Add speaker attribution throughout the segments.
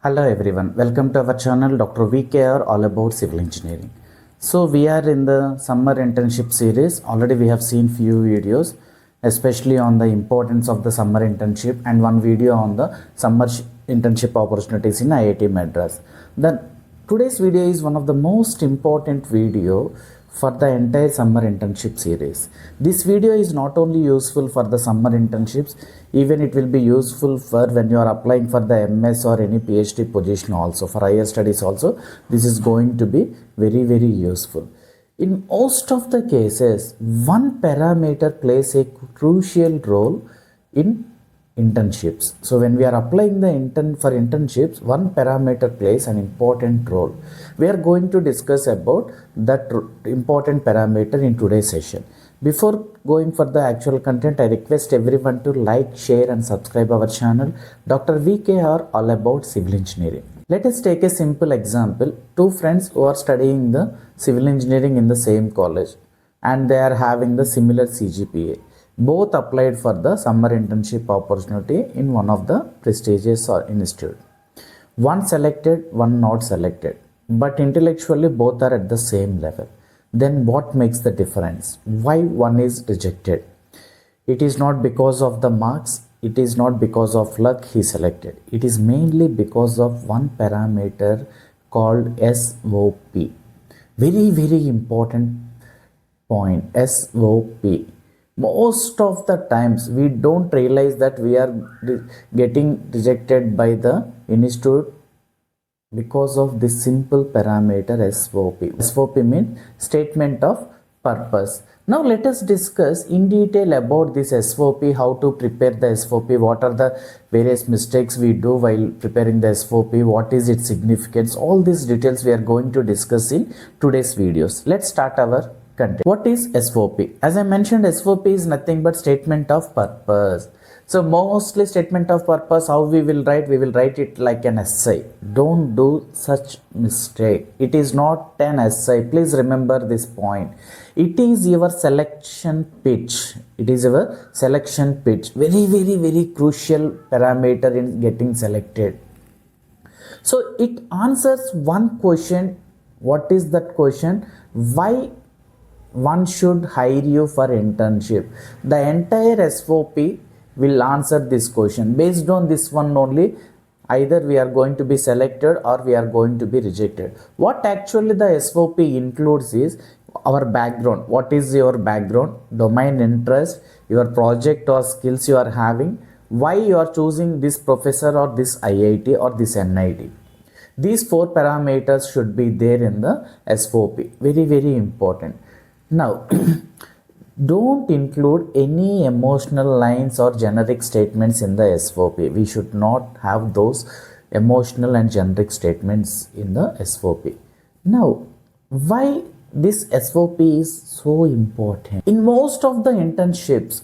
Speaker 1: Hello everyone, welcome to our channel Dr.VKR all about civil engineering. So we are in the summer internship series. Already we have seen few videos especially on the importance of the summer internship and one video on the summer internship opportunities in IIT Madras. Then today's video is one of the most important video for the entire summer internship series. This video is not only useful for the summer internships, even it will be useful for when you are applying for the MS or any PhD position also, for higher studies also. This is going to be very useful. In most of the cases, one parameter plays a crucial role in internships. So when we are applying the internships, one parameter plays an important role. We are going to discuss about that important parameter in today's session. Before going for the actual content, I request everyone to like, share and subscribe our channel Dr. VKR all about civil engineering. Let us take a simple example. Two friends who are studying the civil engineering in the same college and they are having the similar CGPA. Both applied for the summer internship opportunity in one of the prestigious institute. One selected, one not selected, but intellectually both are at the same level. Then what makes the difference? Why one is rejected? It is not because of the marks, it is not because of luck he selected. It is mainly because of one parameter called SOP. Very important point, SOP. Most of the times we don't realize that we are getting rejected by the institute because of this simple parameter SOP. SOP means statement of purpose. Now let us discuss in detail about this SOP, how to prepare the SOP, what are the various mistakes we do while preparing the SOP, what is its significance. All these details we are going to discuss in today's videos. Let's start our content. What is SOP? As I mentioned, SOP is nothing but statement of purpose. So mostly statement of purpose, how we will write it like an essay. Don't do such mistake. It is not an essay. Please remember this point. It is your selection pitch. It is your selection pitch. Very crucial parameter in getting selected. So it answers one question. What is that question? Why one should hire you for internship? The entire SOP will answer this question. Based on this one only, either we are going to be selected or we are going to be rejected. What actually the SOP includes is our background. What is your background, domain interest, your project or skills you are having, why you are choosing this professor or this IIT or this NIT. These four parameters should be there in the SOP. Very important. Now don't include any emotional lines or generic statements in the SOP. We should not have those emotional and generic statements in the SOP. Now, why this SOP is so important? In most of the internships,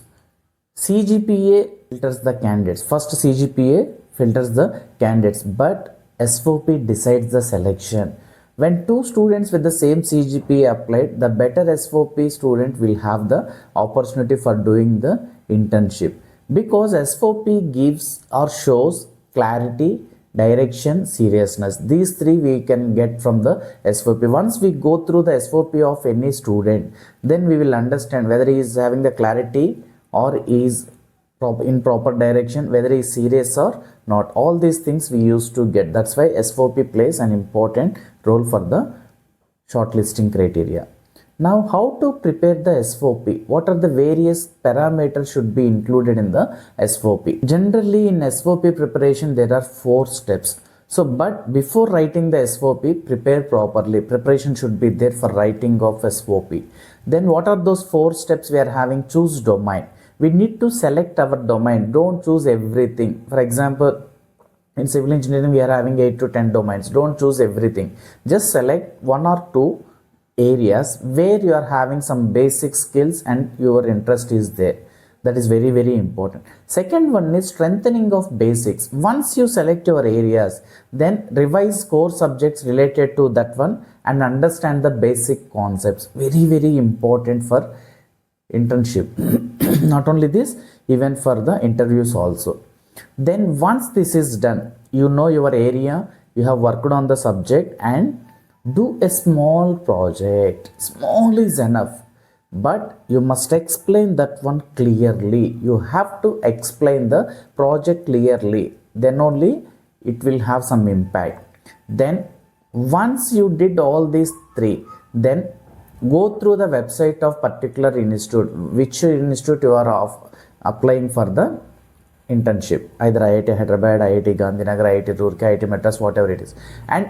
Speaker 1: CGPA filters the candidates. First CGPA filters the candidates, but SOP decides the selection. When two students with the same CGPA applied, the better SOP student will have the opportunity for doing the internship, because SOP gives or shows clarity, direction, seriousness. These three we can get from the SOP. Once we go through the SOP of any student, then we will understand whether he is having the clarity or is in proper direction, whether he is serious or not. All these things we used to get. That's why SOP plays an important role for the shortlisting criteria. Now, how to prepare the SOP? What are the various parameters should be included in the SOP? Generally in SOP preparation there are 4 steps. So but before writing the SOP, prepare properly. Preparation should be there for writing of SOP. Then what are those 4 steps we are having? Choose domain. We need to select our domain. Don't choose everything. For example, in civil engineering we are having 8 to 10 domains. Don't choose everything. Just select 1 or 2 areas where you are having some basic skills and your interest is there. That is very important. Second one is strengthening of basics. Once you select your areas, then revise core subjects related to that one and understand the basic concepts. Very important for internship. Not only this, even for the interviews also. Then once this is done, you know your area, you have worked on the subject, and do a small project. Small is enough, but you must explain that one clearly. You have to explain the project clearly, then only it will have some impact. Then once you did all these three, then go through the website of particular institute, which institute you are of applying for the internship, either IIT Hyderabad, IIT Gandhinagar, IIT Roorkee, IIT Madras, whatever it is. And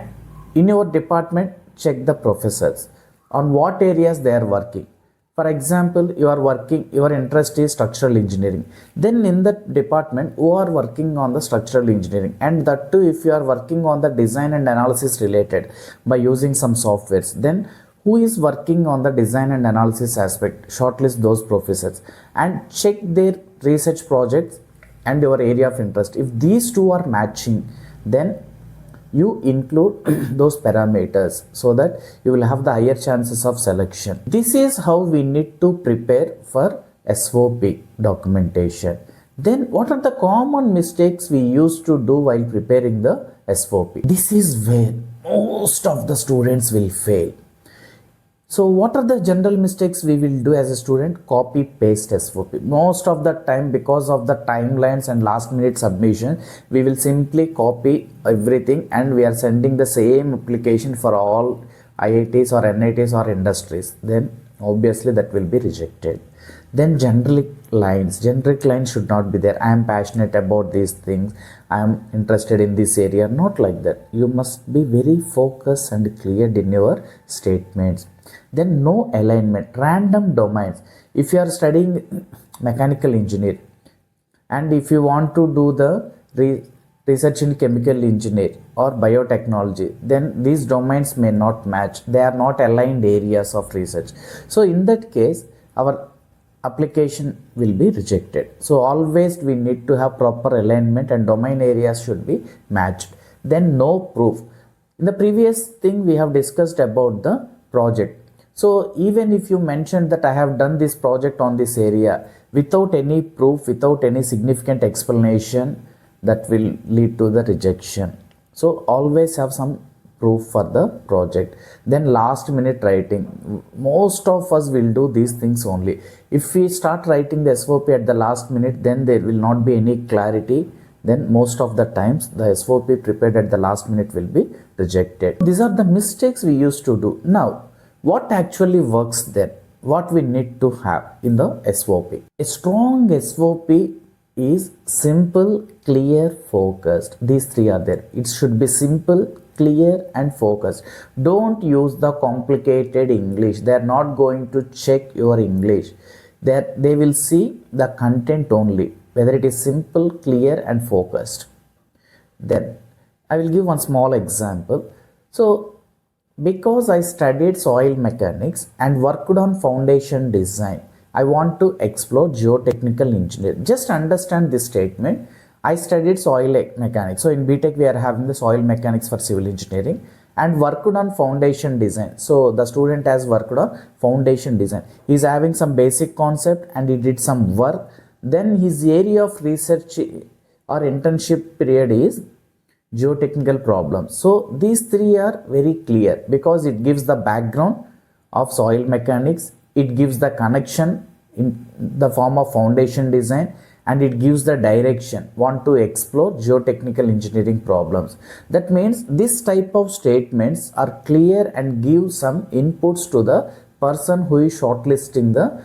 Speaker 1: in your department, check the professors on what areas they are working. For example, you are working, your interest is structural engineering, then in that department who are working on the structural engineering, and that too if you are working on the design and analysis related by using some softwares, then who is working on the design and analysis aspect, shortlist those professors and check their research projects and your area of interest. If these two are matching, then you include those parameters so that you will have the higher chances of selection. This is how we need to prepare for SOP documentation. Then what are the common mistakes we used to do while preparing the SOP? This is where most of the students will fail. So what are the general mistakes we will do as a student? Copy paste SOP. Most of the time, because of the timelines and last minute submission, we will simply copy everything and we are sending the same application for all IITs or NITs or industries. Then obviously that will be rejected. Then generic lines should not be there. I am passionate about these things, I am interested in this area. Not like that. You must be very focused and clear in your statements. Then no alignment, random domains. If you are studying mechanical engineer and if you want to do the research in chemical engineer or biotechnology, then these domains may not match. They are not aligned areas of research. So in that case, our application will be rejected. So always we need to have proper alignment and domain areas should be matched. Then no proof. In the previous thing we have discussed about the project. So even if you mentioned that I have done this project on this area without any proof, without any significant explanation, that will lead to the rejection. So always have some proof for the project. Then last minute writing. Most of us will do these things only. If we start writing the SOP at the last minute, then there will not be any clarity. Then most of the times the SOP prepared at the last minute will be rejected. These are the mistakes we used to do. Now, what actually works then? What we need to have in the SOP? A strong SOP is simple, clear, focused. These three are there. It should be simple, clear and focused. Don't use the complicated English. They are not going to check your English. They will see the content only, whether it is simple, clear and focused. Then I will give one small example. So because I studied soil mechanics and worked on foundation design, I want to explore geotechnical engineering. Just understand this statement. I studied soil mechanics. So in BTech we are having the soil mechanics for civil engineering and worked on foundation design. So the student has worked on foundation design. He is having some basic concept and he did some work. Then his area of research or internship period is geotechnical problems. So these three are very clear because it gives the background of soil mechanics, it gives the connection in the form of foundation design, and it gives the direction, want to explore geotechnical engineering problems. That means this type of statements are clear and give some inputs to the person who is shortlisting the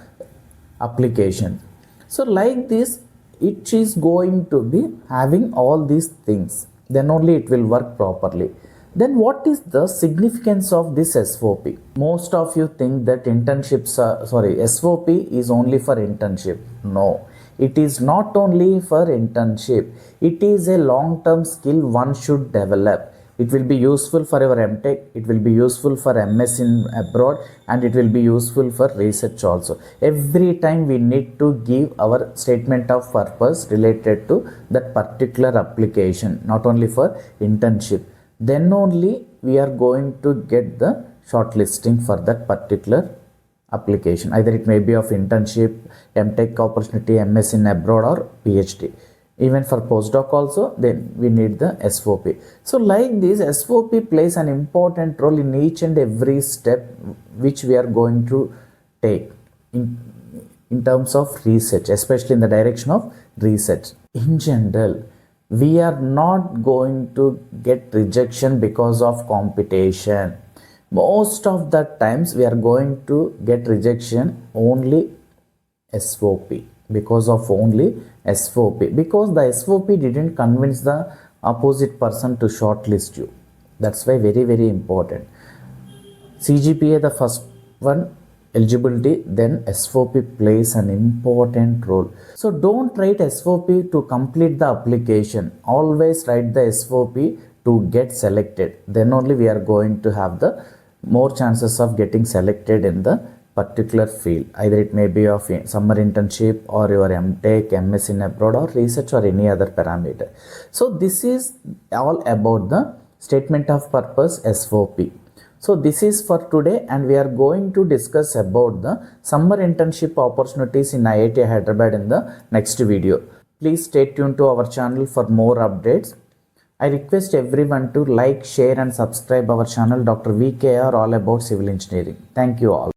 Speaker 1: application. So like this, it is going to be having all these things. Then only it will work properly. Then what is the significance of this SOP? Most of you think that SOP is only for internship. No, it is not only for internship. It is a long-term skill one should develop. It will be useful for your MTech, it will be useful for MS in abroad, and it will be useful for research also. Every time we need to give our statement of purpose related to that particular application, not only for internship. Then only we are going to get the shortlisting for that particular application. Either it may be of internship, MTech opportunity, MS in abroad or PhD. Even for postdoc also, then we need the SOP. So like this, SOP plays an important role in each and every step which we are going to take in terms of research, especially in the direction of research. In general, we are not going to get rejection because of competition. Most of the times we are going to get rejection only SOP, because of only SOP, because the SOP didn't convince the opposite person to shortlist you. That's why very important. CGPA, the first one, eligibility, then SOP plays an important role. So don't write SOP to complete the application. Always write the SOP to get selected. Then only we are going to have the more chances of getting selected in the particular field. Either it may be of summer internship or your MTech, MS in abroad, or research, or any other parameter. So this is all about the statement of purpose, SOP. So this is for today, and we are going to discuss about the summer internship opportunities in IIT Hyderabad in the next video. Please stay tuned to our channel for more updates. I request everyone to like, share and subscribe our channel Dr. VKR all about civil engineering. Thank you all.